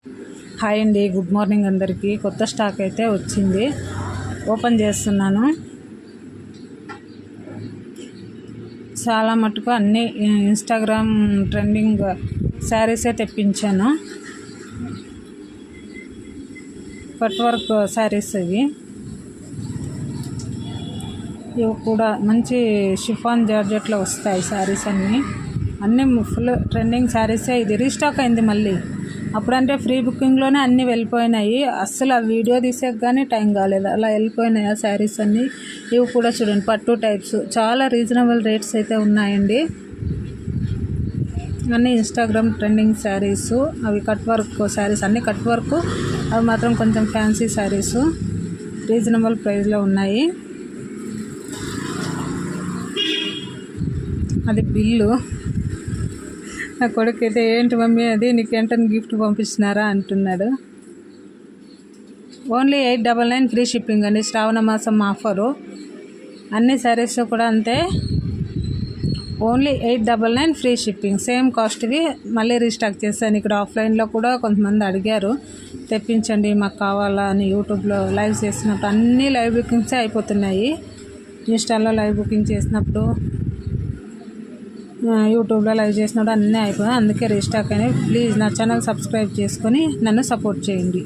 Hi అండి, good morning అందరికీ. కొత్త స్టాక్ అయితే వచ్చింది, ఓపెన్ చేస్తున్నాను. చాలా మటుకు అన్నీ ఇన్స్టాగ్రామ్ ట్రెండింగ్ శారీసే తెప్పించాను. కట్ వర్క్ శారీస్ ఇవి కూడా మంచి షిఫాన్ జార్జెట్లో వస్తాయి శారీస్ అన్నీ ఫుల్ ట్రెండింగ్ శారీసే. ఇది రీస్టాక్ అయింది మళ్ళీ. అప్పుడంటే ఫ్రీ బుకింగ్లోనే అన్నీ వెళ్ళిపోయినాయి. అస్సలు ఆ వీడియో తీసేకి కానీ టైం కాలేదు, అలా వెళ్ళిపోయినాయి ఆ శారీస్ అన్నీ. ఇవి కూడా చూడండి, పట్టు టైప్స్, చాలా రీజనబుల్ రేట్స్ అయితే ఉన్నాయండి. అన్నీ ఇన్స్టాగ్రామ్ ట్రెండింగ్ శారీస్. అవి కట్ వర్క్ శారీస్, అన్నీ కట్ వర్క్. అవి మాత్రం కొంచెం ఫ్యాన్సీ శారీస్, రీజనబుల్ ప్రైస్లో ఉన్నాయి. అది బిల్లు. నా కొడుకు అయితే, ఏంటి మమ్మీ అది నీకేంటని గిఫ్ట్ పంపిస్తున్నారా అంటున్నాడు. ఓన్లీ 899 ఫ్రీ షిప్పింగ్ అండి, శ్రావణ మాసం ఆఫరు. అన్ని శారీస్ కూడా అంతే, ఓన్లీ 899 ఫ్రీ షిప్పింగ్. సేమ్ కాస్ట్వి మళ్ళీ రీస్టాక్ చేశాను. ఇక్కడ ఆఫ్లైన్లో కూడా కొంతమంది అడిగారు, తెప్పించండి మాకు కావాలా అని. యూట్యూబ్లో లైవ్ చేసినప్పుడు అన్నీ లైవ్ బుకింగ్సే అయిపోతున్నాయి. ఇన్స్టాలో లైవ్ బుకింగ్ చేసినప్పుడు, యూట్యూబ్లో లైవ్ చేసినప్పుడు అన్నీ అయిపోయాయి. అందుకే రీస్టాక్ అయినాయి. ప్లీజ్ నా ఛానల్ సబ్స్క్రైబ్ చేసుకొని నన్ను సపోర్ట్ చేయండి.